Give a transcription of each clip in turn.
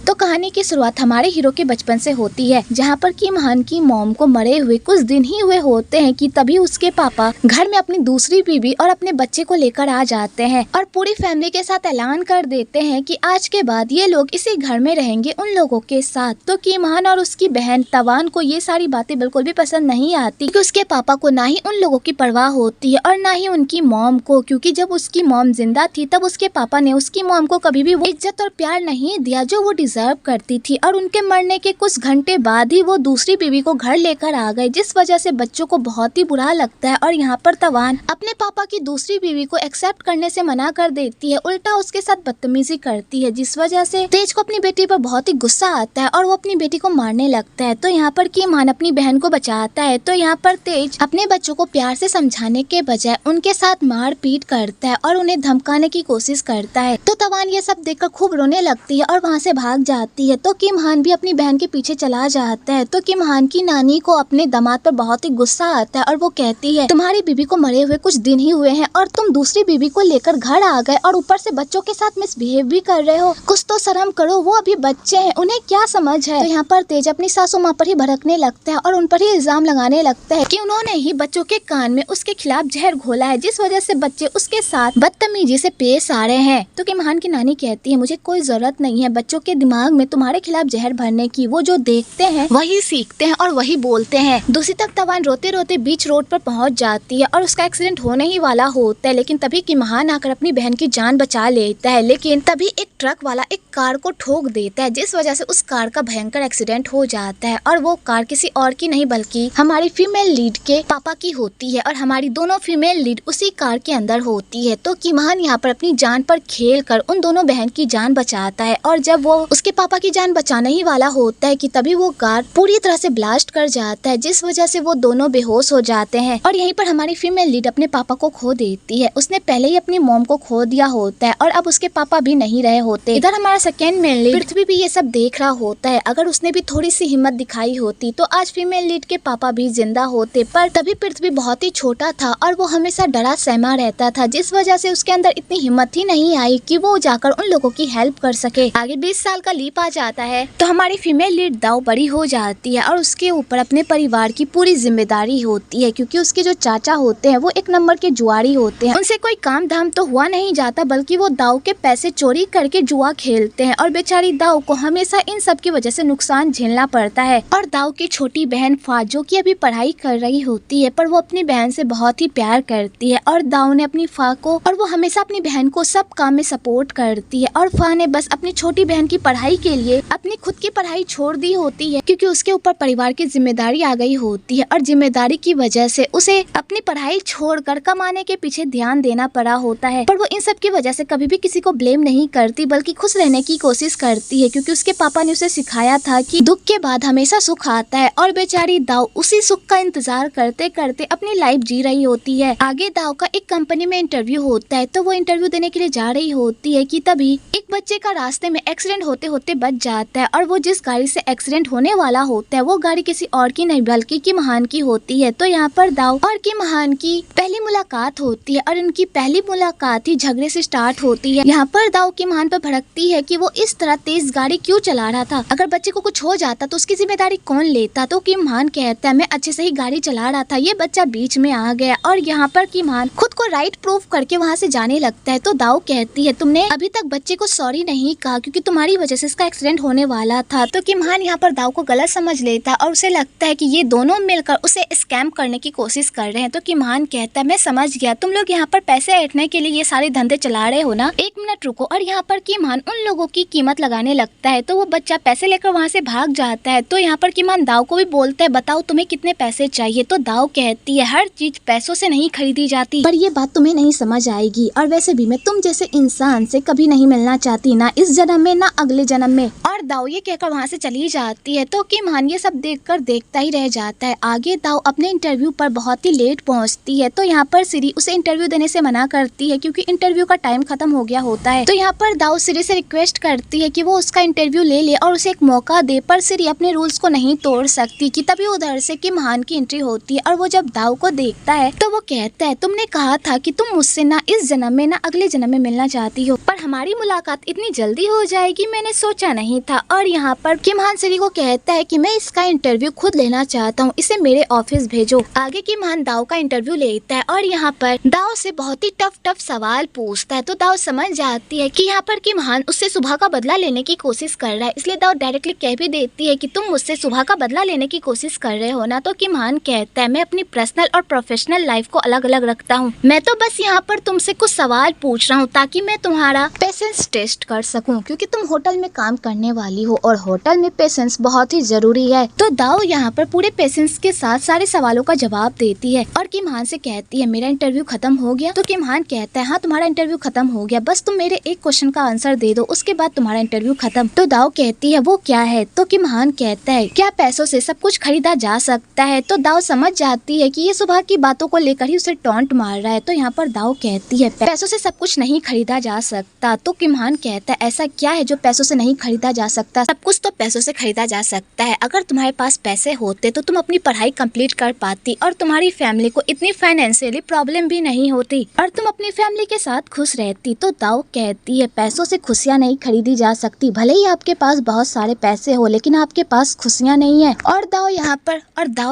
तो कहानी की शुरुआत हमारे हीरो के बचपन से होती है, जहाँ पर किम हान की मॉम को मरे हुए कुछ दिन ही हुए होते हैं कि तभी उसके पापा घर में अपनी दूसरी बीवी और अपने बच्चे को लेकर आ जाते हैं और पूरी फैमिली के साथ ऐलान कर देते हैं कि आज के बाद ये लोग इसी घर में रहेंगे उन लोगों के साथ। तो किम हान और उसकी बहन तवान को ये सारी बातें बिल्कुल भी पसंद नहीं आती कि उसके पापा को ना ही उन लोगों की परवाह होती है और ना ही उनकी मॉम को, क्योंकि जब उसकी मॉम जिंदा थी तब उसके पापा ने उसकी मॉम को कभी भी वो इज्जत और प्यार नहीं दिया जो वो डिजर्व करती थी। और उनके मरने के कुछ घंटे बाद ही वो दूसरी बीवी को घर लेकर आ गए, जिस वजह से बच्चों को बहुत ही बुरा लगता है। और यहाँ पर तवान अपने पापा की दूसरी बीवी को एक्सेप्ट करने से मना कर देती है, उल्टा उसके साथ बदतमीजी करती है, जिस वजह से तेज को अपनी बेटी पर बहुत ही गुस्सा आता है और वो अपनी बेटी को मारने लगता है। तो यहाँ पर किम हान अपनी बहन को बचाता है। तो यहाँ पर तेज अपने बच्चों को प्यार से समझाने के बजाय उनके साथ मार पीट करता है और उन्हें धमकाने की कोशिश करता है। तो तवान ये सब देखकर खूब रोने लगती है और वहाँ से भाग जाती है। तो किम हान भी अपनी बहन के पीछे चला जाता है। तो किम हान की नानी को अपने दामाद पर बहुत ही गुस्सा आता है और वो कहती है, तुम्हारी बीवी को मरे हुए कुछ दिन ही हुए हैं और तुम दूसरी बीवी को लेकर घर आ गए और ऊपर से बच्चों के साथ मिसबिहेव भी कर रहे हो। कुछ तो शर्म करो, वो अभी बच्चे हैं, उन्हें क्या समझ है। तो यहाँ पर तेज अपनी सासू माँ पर ही भड़कने लगता है और उन पर ही इल्जाम लगाने लगता है कि उन्होंने ही बच्चों के कान में उसके खिलाफ जहर घोला है, जिस वजह से बच्चे उसके साथ बदतमीजी से पेश आ रहे हैं। तो किम हान की नानी कहती है, मुझे कोई जरूरत नहीं है बच्चों के दिमाग में तुम्हारे खिलाफ जहर भरने की, वो जो देखते हैं वही सीखते हैं और वही बोलते हैं। दूसरी तक तवान रोते रोते बीच रोड पर पहुंच जाती है और उसका एक्सीडेंट होने ही वाला होता है, लेकिन तभी किम हान आकर अपनी बहन की जान बचा लेता है। लेकिन तभी एक ट्रक वाला एक कार को ठोक देता है, जिस वजह से उस कार का भयंकर एक्सीडेंट हो जाता है और वो कार किसी और की नहीं बल्कि हमारी फीमेल लीड के पापा की होती है और हमारी दोनों फीमेल लीड उसी कार के अंदर होती है। तो किम हान यहाँ पर अपनी जान पर खेल कर उन दोनों बहन की जान बचाता है और जब वो उसके पापा की जान बचाने ही वाला होता है कि तभी वो कार पूरी तरह से ब्लास्ट कर जाता है, जिस वजह से वो दोनों बेहोश हो जाते हैं। और यहीं पर हमारी फीमेल लीड अपने पापा को खो देती है। उसने पहले ही अपनी मॉम को खो दिया होता है और अब उसके पापा भी नहीं रहे होते। इधर हमारा सेकेंड मेल लीड पृथ्वी भी ये सब देख रहा होता है। अगर उसने भी थोड़ी सी हिम्मत दिखाई होती तो आज फीमेल लीड के पापा भी जिंदा होते, पर तभी पृथ्वी बहुत ही छोटा था और वो हमेशा डरा सहमा रहता था, जिस वजह से उसके अंदर इतनी हिम्मत ही नहीं आई कि वो जाकर उन लोगों की हेल्प कर सके। आगे 20 साल का लीप आ जाता है तो हमारी फीमेल लीड दाव बड़ी हो जाती है और उसके ऊपर अपने परिवार की पूरी जिम्मेदारी होती है, क्योंकि उसके जो चाचा होते हैं वो एक नंबर के जुआरी होते हैं। उनसे कोई काम धाम तो हुआ नहीं जाता, बल्कि वो दाव के पैसे चोरी करके जुआ खेलते हैं और बेचारी दाव को हमेशा इन सब की वजह से नुकसान झेलना पड़ता है। और दाव की छोटी बहन फा जो कि अभी पढ़ाई कर रही होती है, पर वो अपनी बहन से बहुत ही प्यार करती है और दाव ने अपनी फा को और वो हमेशा अपनी बहन को सब काम में सपोर्ट करती है और फा ने बस अपनी छोटी बहन की पढ़ाई के लिए अपनी खुद की पढ़ाई छोड़ दी होती है, क्योंकि उसके ऊपर परिवार की जिम्मेदारी आ गई होती है और जिम्मेदारी की वजह से उसे अपनी पढ़ाई छोड़कर कमाने के पीछे ध्यान देना पड़ा होता है। पर वो इन सब की वजह से कभी भी किसी को ब्लेम नहीं करती, बल्कि खुश रहने की कोशिश करती है, क्योंकि उसके पापा ने उसे सिखाया था कि दुख के बाद हमेशा सुख आता है। और बेचारी दाव उसी सुख का इंतजार करते करते अपनी लाइफ जी रही होती है। आगे दाव का एक कंपनी में इंटरव्यू होता है, तो वो इंटरव्यू देने के लिए जा रही होती है कि तभी एक बच्चे का रास्ते में एक्सीडेंट होते होते बच जाता है और वो जिस गाड़ी से एक्सीडेंट होने वाला होता है वो गाड़ी किसी और की नहीं बल्कि किम हान की होती है। तो यहाँ पर दाव और किम हान की पहली मुलाकात होती है और उनकी पहली मुलाकात ही झगड़े से स्टार्ट होती है। यहाँ पर दाव किम हान पर भड़कती है कि वो इस तरह तेज गाड़ी क्यों चला रहा था, अगर बच्चे को कुछ हो जाता तो उसकी जिम्मेदारी कौन लेता। तो किम हान कहता है, मैं अच्छे से ही गाड़ी चला रहा था, ये बच्चा बीच में आ गया। और यहाँ पर किम हान खुद को राइट प्रूफ करके वहाँ से जाने लगता है। तो दाव कहती है, तुमने अभी तक बच्चे को सॉरी नहीं कहा, क्योंकि तुम्हारी वजह से इसका एक्सीडेंट होने वाला था। तो किम हान यहाँ पर दाव को गलत समझ लेता है और उसे लगता है कि ये दोनों मिलकर उसे स्कैम करने की कोशिश कर रहे हैं। तो किम हान कहता है, मैं समझ गया, तुम लोग यहाँ पर पैसे ऐंठने के लिए ये सारे धंधे चला रहे हो ना, एक मिनट रुको। और यहाँ पर किम हान उन लोगों की कीमत लगाने लगता है। तो वो बच्चा पैसे लेकर वहाँ से भाग जाता है। तो यहाँ पर किम हान दाव को भी बोलता है, बताओ तुम्हें कितने पैसे चाहिए। तो दाव कहती है, हर चीज पैसों से नहीं खरीदी जाती, पर ये बात तुम्हें नहीं समझ आएगी, और वैसे भी मैं तुम जैसे इंसान से कभी नहीं मिलना चाहती, ना इस जन्म में ना अगले जन्म में। और दाव ये कहकर वहाँ से चली जाती है। तो किम हान ये सब देखकर देखता ही रह जाता है। आगे दाव अपने इंटरव्यू पर बहुत ही लेट पहुँचती है। तो यहाँ पर सिरी उसे इंटरव्यू देने से मना करती है, क्योंकि इंटरव्यू का टाइम खत्म हो गया होता है। तो यहाँ पर दाव सिरी से रिक्वेस्ट करती है कि वो उसका इंटरव्यू ले ले और उसे एक मौका दे, पर सिरी अपने रूल्स को नहीं तोड़ सकती कि तभी उधर से किम हान की एंट्री होती है। और वो जब दाव को देखता है तो वो कहता है, तुमने कहा था कि तुम मुझसे ना इस जन्म में ना अगले जन्म में मिलना चाहती हो, पर हमारी मुलाकात इतनी जल्दी हो जाएगी मैंने सोचा नहीं था। था और यहाँ पर किम हान सेरी को कहता है कि मैं इसका इंटरव्यू खुद लेना चाहता हूँ, इसे मेरे ऑफिस भेजो। आगे किम हान दाओ का इंटरव्यू लेता है और यहाँ पर दाओ से बहुत ही टफ सवाल पूछता है। तो दाओ समझ जाती है कि यहाँ पर किम हान उससे सुबह का बदला लेने की कोशिश कर रहा है, इसलिए दाओ डायरेक्टली कह भी देती है कि तुम मुझसे सुबह का बदला लेने की कोशिश कर रहे हो ना। तो किम हान कहता है मैं अपनी पर्सनल और प्रोफेशनल लाइफ को अलग अलग रखता हूँ, मैं तो बस यहाँ पर तुमसे कुछ सवाल पूछ रहा हूँ ताकि मैं तुम्हारा पेशेंस टेस्ट कर सकूँ, क्योंकि तुम होटल में काम करने वाली हो और होटल में पेशेंस बहुत ही जरूरी है। तो दाओ यहाँ पर पूरे पेशेंस के साथ सारे सवालों का जवाब देती है और किम हान से कहती है मेरा इंटरव्यू खत्म हो गया। तो किम हान कहता है हाँ तुम्हारा इंटरव्यू खत्म हो गया, बस तुम मेरे एक क्वेश्चन का आंसर दे दो, उसके बाद तुम्हारा इंटरव्यू खत्म। तो दाओ कहती है वो क्या है। तो किम हान कहता है क्या पैसों से सब कुछ खरीदा जा सकता है। तो दाओ समझ जाती है कि ये सुबह की बातों को लेकर ही उसे टॉन्ट मार रहा है। तो यहाँ पर दाओ कहती है पैसों से सब कुछ नहीं खरीदा जा सकता। तो किम हान कहता है ऐसा क्या है जो पैसों से नहीं खरीदा जा सकता, सब कुछ तो पैसों से खरीदा जा सकता है। अगर तुम्हारे पास पैसे होते तो तुम अपनी पढ़ाई कंप्लीट कर पाती और तुम्हारी फैमिली को इतनी फाइनेंशियली प्रॉब्लम भी नहीं होती और तुम अपनी फैमिली के साथ खुश रहती। तो दाओ कहती है पैसों से खुशियाँ नहीं खरीदी जा सकती, भले ही आपके पास बहुत सारे पैसे हो लेकिन आपके पास खुशियाँ नहीं है। और दाओ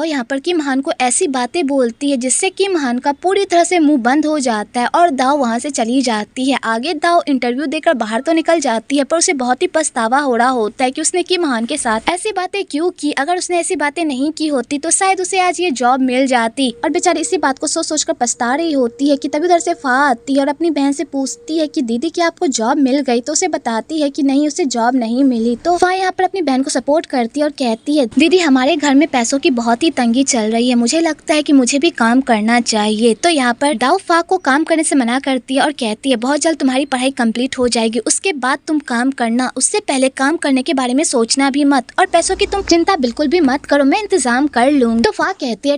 यहाँ पर किम हान को ऐसी बातें बोलती है जिससे किम हान का पूरी तरह से मुंह बंद हो जाता है और दाओ वहाँ से चली जाती है। आगे दाओ इंटरव्यू देकर बाहर तो निकल जाती है पर उसे बहुत ही पछतावा हो रहा होता है कि उसने किम हान के साथ ऐसी बातें क्यों की। अगर उसने ऐसी बातें नहीं की होती तो शायद उसे आज ये जॉब मिल जाती। और बेचारी इसी बात को सोच कर पछता रही होती है कि तभी उधर से फा आती है और अपनी बहन से पूछती है कि दीदी क्या आपको जॉब मिल गई। तो उसे बताती है कि नहीं उसे जॉब नहीं मिली। तो फा यहाँ पर अपनी बहन को सपोर्ट करती है और कहती है दीदी हमारे घर में पैसों की बहुत ही तंगी चल रही है, मुझे लगता है कि मुझे भी काम करना चाहिए। तो यहाँ पर दाओ फा को काम करने से मना करती है और कहती है बहुत जल्द तुम्हारी पढ़ाई कंप्लीट हो जाएगी, उसके बाद तुम काम करना, उससे पहले काम करने के बारे में सोचना भी मत और पैसों की तुम चिंता बिल्कुल भी मत करो, मैं इंतजाम कर लूंगी। तो फा कहती है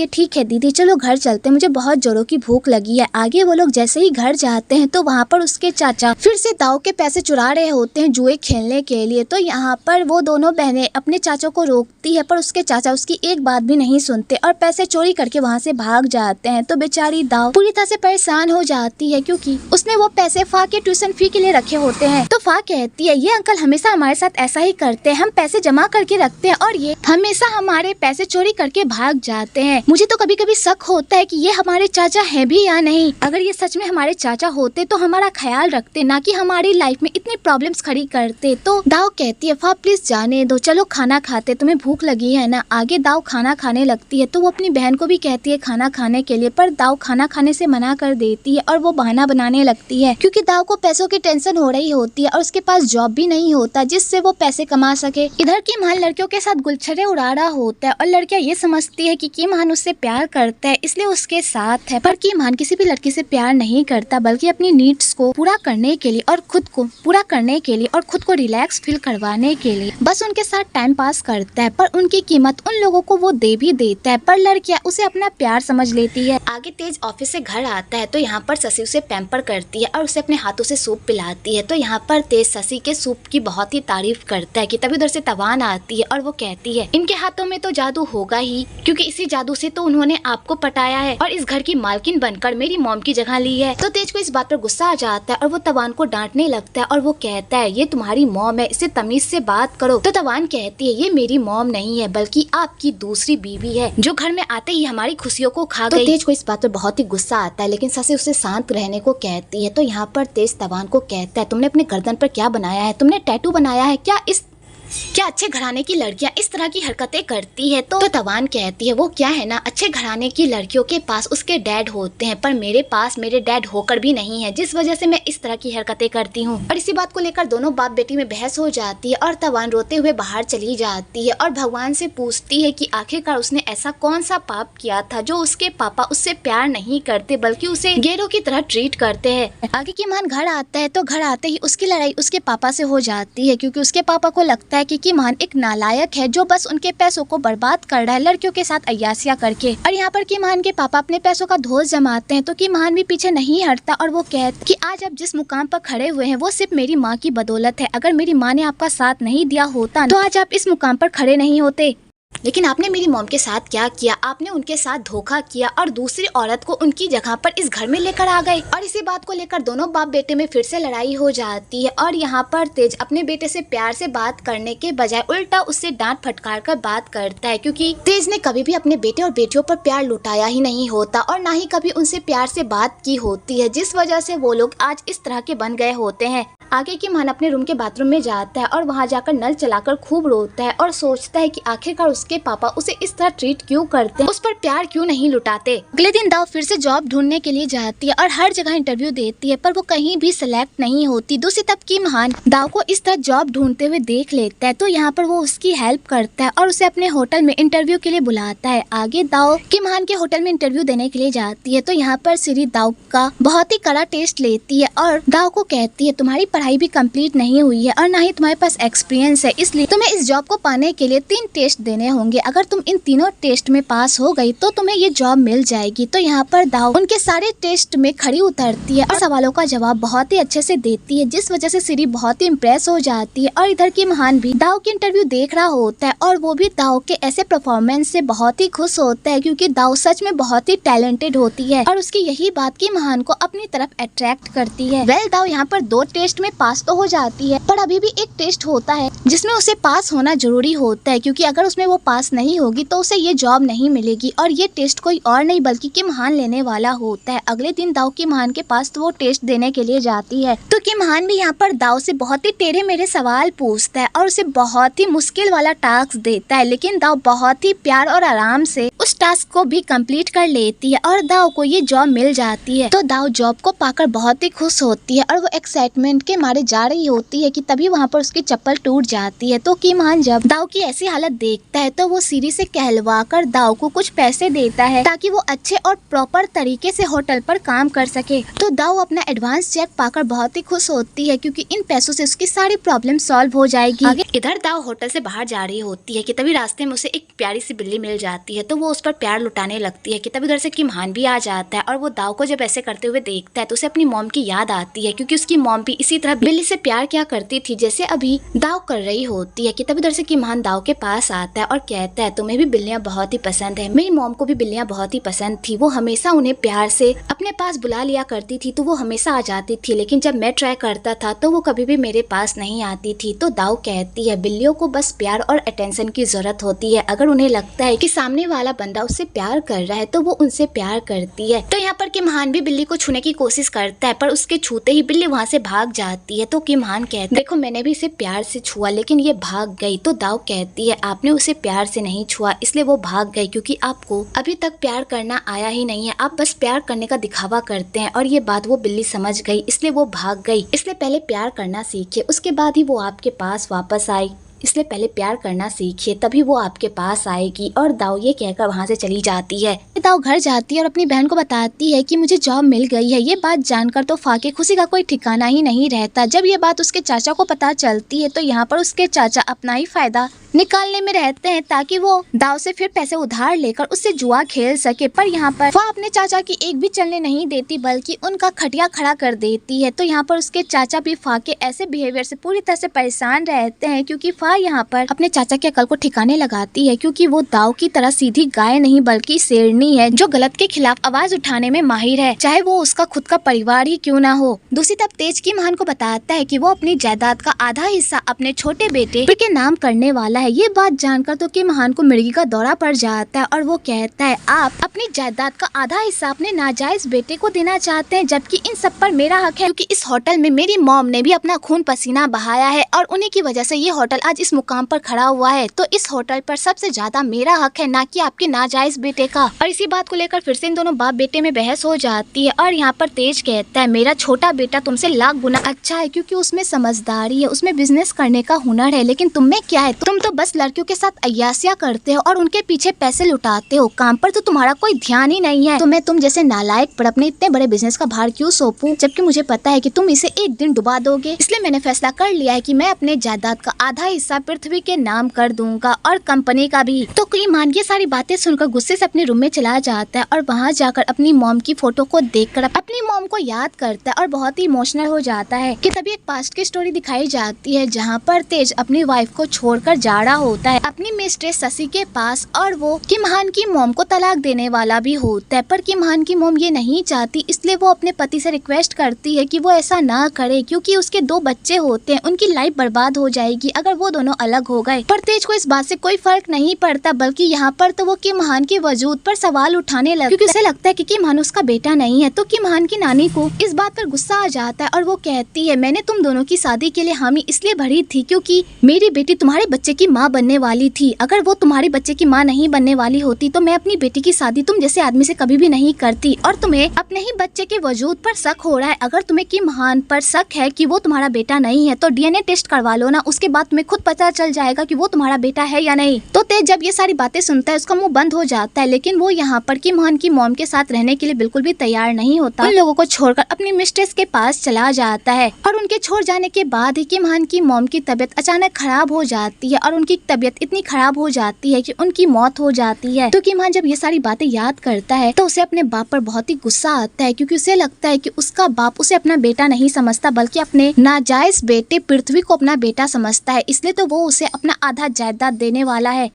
ठीक है दीदी चलो घर चलते, मुझे बहुत जोरों की भूख लगी है। आगे वो लोग जैसे ही घर जाते हैं तो वहाँ पर उसके चाचा फिर से दाओ के पैसे चुरा रहे होते हैं जुए खेलने के लिए। तो यहाँ पर वो दोनों बहनें अपने चाचा को रोकती है पर उसके चाचा उसकी एक बात भी नहीं सुनते और पैसे चोरी करके वहाँ से भाग जाते हैं। तो बेचारी दाओ पूरी तरह से परेशान हो जाती है क्योंकि उसने वो पैसे फा के ट्यूशन फी के लिए रखे होते हैं। तो फा कहती है ये अंकल हमेशा हमारे साथ ऐसा ही करते हैं, हम पैसे जमा करके रखते हैं और ये हमेशा हमारे पैसे चोरी करके भाग जाते हैं। मुझे तो कभी कभी शक होता है कि ये हमारे चाचा हैं भी या नहीं। अगर ये सच में हमारे चाचा होते तो हमारा ख्याल रखते, ना कि हमारी लाइफ में इतनी प्रॉब्लम्स खड़ी करते। तो दाओ कहती है फा प्लीज जाने दो, चलो खाना खाते, तुम्हें भूख लगी है ना। आगे दाओ खाना खाने लगती है तो वो अपनी बहन को भी कहती है खाना खाने के लिए, पर दाओ खाना खाने से मना कर देती है और वो बहाना बनाने लगती है क्योंकि दाओ को पैसों की टेंशन हो रही होती है और उसके पास जॉब भी नहीं होता जिससे वो पैसे कमा सके। इधर किम हान लड़कियों के साथ गुलछरे उड़ा रहा होता है और लड़कियां ये समझती है कि किम हान उससे प्यार करता है इसलिए उसके साथ है, पर किम हान किसी भी लड़की से प्यार नहीं करता बल्कि अपनी नीड्स को पूरा करने के लिए और खुद को पूरा करने के लिए और खुद को रिलैक्स फील करवाने के लिए बस उनके साथ टाइम पास करता है। पर उनकी कीमत उन लोगों को वो दे भी देता है, पर लड़कियां उसे अपना प्यार समझ लेती है। आगे तेज ऑफिस से घर आता है तो यहाँ पर शशि उसे पैम्पर करती है और उसे अपने हाथों से सूप पिलाती है। तो यहाँ पर तेज शशि के सूप की बहुत ही तारीफ करता है कि तभी उधर से तवान आती है और वो कहती है इनके हाथों में तो जादू होगा ही, क्योंकि इसी जादू से तो उन्होंने आपको पटाया है और इस घर की मालकिन बनकर मेरी मॉम की जगह ली है। तो तेज को इस बात पर गुस्सा आ जाता है और वो तवान को डांटने लगता है और वो कहता है ये तुम्हारी मॉम है, इससे तमीज से बात करो। तो तवान कहती है ये मेरी मॉम नहीं है बल्कि आपकी दूसरी बीवी है जो घर में आते ही हमारी खुशियों को खा गई। तो तेज को इस बात पर बहुत ही गुस्सा आता है लेकिन शशि उसे शांत रहने को कहती है। तो यहाँ पर तेज तवान को कहता है तुमने अपने गर्दन पर क्या बनाया है, तुमने टैटू बनाया है क्या अच्छे घराने की लड़कियां इस तरह की हरकतें करती है। तो तवान कहती है वो क्या है ना, अच्छे घराने की लड़कियों के पास उसके डैड होते हैं पर मेरे पास मेरे डैड होकर भी नहीं है, जिस वजह से मैं इस तरह की हरकतें करती हूँ। और इसी बात को लेकर दोनों बाप बेटी में बहस हो जाती है और तवान रोते हुए बाहर चली जाती है और भगवान से पूछती है कि आखिरकार उसने ऐसा कौन सा पाप किया था जो उसके पापा उससे प्यार नहीं करते बल्कि उसे गैरों की तरह ट्रीट करते हैं। आगे किम हान घर आता है तो घर आते ही उसकी लड़ाई उसके पापा से हो जाती है क्योंकि उसके पापा को लगता है कि किम हान एक नालायक है जो बस उनके पैसों को बर्बाद कर रहा है लड़कियों के साथ अय्यासियां करके। और यहाँ पर किम हान के पापा अपने पैसों का धोस जमाते हैं तो किम हान भी पीछे नहीं हटता और वो कहता कि आज आप जिस मुकाम पर खड़े हुए हैं वो सिर्फ मेरी माँ की बदौलत है, अगर मेरी माँ ने आपका साथ नहीं दिया होता तो आज आप इस मुकाम पर खड़े नहीं होते। लेकिन आपने मेरी मॉम के साथ क्या किया, आपने उनके साथ धोखा किया और दूसरी औरत को उनकी जगह पर इस घर में लेकर आ गए। और इसी बात को लेकर दोनों बाप बेटे में फिर से लड़ाई हो जाती है और यहाँ पर तेज अपने बेटे से प्यार से बात करने के बजाय उल्टा उससे डांट फटकार कर बात करता है, क्योंकि तेज ने कभी भी अपने बेटे और बेटियों पर प्यार लुटाया ही नहीं होता और ना ही कभी उनसे प्यार से बात की होती है, जिस वजह से वो लोग आज इस तरह के बन गए होते हैं। आगे की मान अपने रूम के बाथरूम में जाता है और वहाँ जाकर नल चलाकर खूब रोता है और सोचता है कि आखिरकार उसके पापा उसे इस तरह ट्रीट क्यों करते हैं, उस पर प्यार क्यों नहीं लुटाते। अगले दिन दाव फिर से जॉब ढूंढने के लिए जाती है और हर जगह इंटरव्यू देती है, पर वो कहीं भी सिलेक्ट नहीं होती। दूसरी तरफ की महान दाव को इस तरह जॉब ढूंढते हुए देख लेता है, तो यहाँ पर वो उसकी हेल्प करता है और उसे अपने होटल में इंटरव्यू के लिए बुलाता है। आगे दाव की महान के होटल में इंटरव्यू देने के लिए जाती है, तो यहाँ पर सिरी दाव का बहुत ही कड़ा टेस्ट लेती है और दाव को कहती है तुम्हारी पढ़ाई भी कंप्लीट नहीं हुई है और ना ही तुम्हारे पास एक्सपीरियंस है, इसलिए तुम्हें इस जॉब को पाने के लिए 3 टेस्ट देने होंगे। अगर तुम इन तीनों टेस्ट में पास हो गई तो तुम्हें ये जॉब मिल जाएगी। तो यहाँ पर दाव उनके सारे टेस्ट में खड़ी उतरती है और सवालों का जवाब बहुत ही अच्छे से देती है, जिस वजह से सिरी बहुत ही इम्प्रेस हो जाती है। और इधर की महान भी दाव की इंटरव्यू देख रहा होता है और वो भी दाव के ऐसे परफॉर्मेंस से बहुत ही खुश होता है, क्योंकि दाव सच में बहुत ही टैलेंटेड होती है और उसकी यही बात की महान को अपनी तरफ अट्रैक्ट करती है। दाव यहाँ पर 2 टेस्ट में पास तो हो जाती है, पर अभी भी एक टेस्ट होता है जिसमें उसे पास होना जरूरी होता है, क्योंकि अगर उसमें वो पास नहीं होगी तो उसे ये जॉब नहीं मिलेगी और ये टेस्ट कोई और नहीं बल्कि किमहान लेने वाला होता है। अगले दिन दाव किमहान के पास तो वो टेस्ट देने के लिए जाती है, तो किमहान भी यहाँ पर दाव से बहुत ही टेढ़े मेढ़े सवाल पूछता है और उसे बहुत ही मुश्किल वाला टास्क देता है, लेकिन दाव बहुत ही प्यार और आराम से उस टास्क को भी कंप्लीट कर लेती है और दाव को ये जॉब मिल जाती है। तो दाव जॉब को पाकर बहुत ही खुश होती है और वो एक्साइटमेंट के मारे जा रही होती है कि तभी वहाँ पर उसकी चप्पल टूट जाती है। तो किमहान जब दाव की ऐसी हालत देखता है तो वो सीरी से कहलवा कर दाव को कुछ पैसे देता है ताकि वो अच्छे और प्रॉपर तरीके से होटल पर काम कर सके। तो दाव अपना एडवांस चेक पाकर बहुत ही खुश होती है, क्योंकि इन पैसों से उसकी सारी प्रॉब्लम सॉल्व हो जाएगी। इधर दाव होटल से बाहर जा रही होती है कि तभी रास्ते में उसे एक प्यारी सी बिल्ली मिल जाती है, तो वो उस पर प्यार लुटाने लगती है कि तभी उधर से किमहान भी आ जाता है और वो दाव को जब ऐसे करते हुए देखता है तो उसे अपनी मॉम की याद आती है, क्योंकि उसकी मॉम भी इसी तरह बिल्ली से प्यार क्या करती थी जैसे अभी दाव कर रही होती है। कि तभी उधर से किमहान दाव के पास आता है और कहता है तुम्हें भी बिल्लियां बहुत ही पसंद है, मेरी मॉम को भी बिल्लियां बहुत ही पसंद थी, वो हमेशा उन्हें प्यार से अपने पास बुला लिया करती थी, तो वो हमेशा आ जाती थी, लेकिन जब मैं ट्राई करता था तो वो कभी भी मेरे पास नहीं आती थी। तो दाव कहती है बिल्लियों को बस प्यार और अटेंशन की जरूरत होती है, अगर उन्हें लगता है कि सामने वाला बंदा उससे प्यार कर रहा है तो वो उनसे प्यार करती है। तो यहाँ पर किमहान भी बिल्ली को छूने की कोशिश करता है, पर उसके छूते ही बिल्ली वहाँ से भाग जाती है। तो किमहान कहता है देखो मैंने भी इसे प्यार से छुआ लेकिन ये भाग गई। तो दाव कहती है आपने उसे प्यार से नहीं छुआ इसलिए वो भाग गई, क्योंकि आपको अभी तक प्यार करना आया ही नहीं है, आप बस प्यार करने का दिखावा करते हैं। और ये बात वो बिल्ली समझ गई इसलिए वो भाग गई, इसलिए पहले प्यार करना सीखिए उसके बाद ही वो आपके पास वापस आई, इसलिए पहले प्यार करना सीखिए तभी वो आपके पास आएगी। और दाव ये कहकर वहाँ से चली जाती है। दाव घर जाती है और अपनी बहन को बताती है कि मुझे जॉब मिल गई है। ये बात जानकर तो फाके खुशी का कोई ठिकाना ही नहीं रहता। जब ये बात उसके चाचा को पता चलती है तो यहाँ पर उसके चाचा अपना ही फायदा निकालने में रहते हैं ताकि वो दाव से फिर पैसे उधार लेकर उससे जुआ खेल सके। पर यहाँ पर वह अपने चाचा की एक भी चलने नहीं देती बल्कि उनका खटिया खड़ा कर देती है। तो यहाँ पर उसके चाचा भी फाके ऐसे बिहेवियर से पूरी तरह से परेशान रहते हैं, क्योंकि यहाँ पर अपने चाचा के अकल को ठिकाने लगाती है, क्योंकि वो दाव की तरह सीधी गाय नहीं बल्कि शेरनी है जो गलत के खिलाफ आवाज उठाने में माहिर है, चाहे वो उसका खुद का परिवार ही क्यों ना हो। दूसरी तरफ तेज किमहान को बताता है कि वो अपनी जायदाद का आधा हिस्सा अपने छोटे बेटे के नाम करने वाला है। ये बात जानकर तो किमहान को मिर्गी का दौरा पड़ जाता है और वो कहता है आप अपनी जायदाद का आधा हिस्सा अपने नाजायज बेटे को देना चाहते हैं, जबकि इन सब पर मेरा हक है, क्योंकि इस होटल में मेरी मॉम ने भी अपना खून पसीना बहाया है और उन्हीं की वजह से ये होटल आज इस मुकाम पर खड़ा हुआ है। तो इस होटल पर सबसे ज्यादा मेरा हक है, ना कि आपके नाजायज बेटे का। और इसी बात को लेकर फिर से इन दोनों बाप बेटे में बहस हो जाती है और यहाँ पर तेज कहता है मेरा छोटा बेटा तुमसे लाख गुना अच्छा है, क्योंकि उसमें समझदारी है, उसमें बिजनेस करने का हुनर है, लेकिन तुम में क्या है, तुम तो बस लड़कियों के साथ अय्यासियां करते हो और उनके पीछे पैसे लुटाते हो, काम पर तो तुम्हारा कोई ध्यान ही नहीं है। तो मैं तुम जैसे नालायक पर अपने इतने बड़े बिजनेस का भार क्यों सौंपूं, जबकि मुझे पता है कि तुम इसे एक दिन डुबा दोगे। इसलिए मैंने फैसला कर लिया है कि मैं अपने जायदाद का आधा हिस्सा पृथ्वी के नाम कर दूंगा और कंपनी का भी। तो किमहान ये सारी बातें सुनकर गुस्से से अपने रूम में चला जाता है और वहाँ जाकर अपनी मॉम की फोटो को देखकर अपनी मॉम को याद करता है और बहुत ही इमोशनल हो जाता है। कि तभी एक पास्ट की स्टोरी दिखाई जाती है जहाँ पर तेज अपनी वाइफ को छोड़कर जा खड़ा होता है अपनी मिस्ट्रेस शशि के पास और वो किम हान की मॉम को तलाक देने वाला भी होता है। पर किम हान की मॉम ये नहीं चाहती, इसलिए वो अपने पति से रिक्वेस्ट करती है कि वो ऐसा ना करे क्योंकि उसके 2 बच्चे होते हैं, उनकी लाइफ बर्बाद हो जाएगी अगर वो दोनों अलग हो गए। पर तेज को इस बात से कोई फर्क नहीं पड़ता, बल्कि यहाँ पर तो वो किम हान के वजूद पर सवाल उठाने लगता है क्योंकि उसे लगता है कि किम हान उसका बेटा नहीं है। तो किम हान की नानी को इस बात पर गुस्सा आ जाता है और वो कहती है, मैंने तुम दोनों की शादी के लिए हामी इसलिए भरी थी क्योंकि मेरी बेटी तुम्हारे बच्चे की माँ बनने वाली थी। अगर वो तुम्हारे बच्चे की माँ नहीं बनने वाली होती तो मैं अपनी बेटी की शादी तुम जैसे आदमी से कभी भी नहीं करती। और तुम्हें अपने ही बच्चे के वजूद पर शक हो रहा है, अगर तुम्हें किम हान पर शक है कि वो तुम्हारा बेटा नहीं है तो डीएनए टेस्ट करवा लो ना, उसके बाद तुम्हें खुद पता चल जाएगा कि वो तुम्हारा बेटा है या नहीं। तो तेज जब ये सारी बातें सुनता है उसका मुंह बंद हो जाता है, लेकिन वो यहाँ पर किम हान की मॉम के साथ रहने के लिए बिल्कुल भी तैयार नहीं होता। उन लोगों को छोड़कर अपनी मिस्ट्रेस के पास चला जाता है और उनके छोड़ जाने के बाद ही किम हान की मॉम की तबीयत अचानक खराब हो जाती है और उनकी तबीयत इतनी खराब हो जाती है कि उनकी मौत हो जाती है। तो किम हान जब ये सारी बातें याद करता है तो उसे अपने बाप पर बहुत ही गुस्सा आता है क्योंकि उसे लगता है कि उसका बाप उसे अपना बेटा नहीं समझता बल्कि अपने नाजायज बेटे पृथ्वी को अपना बेटा समझता है, इसलिए तो वो उसे अपना आधा जायदाद देने वाला है।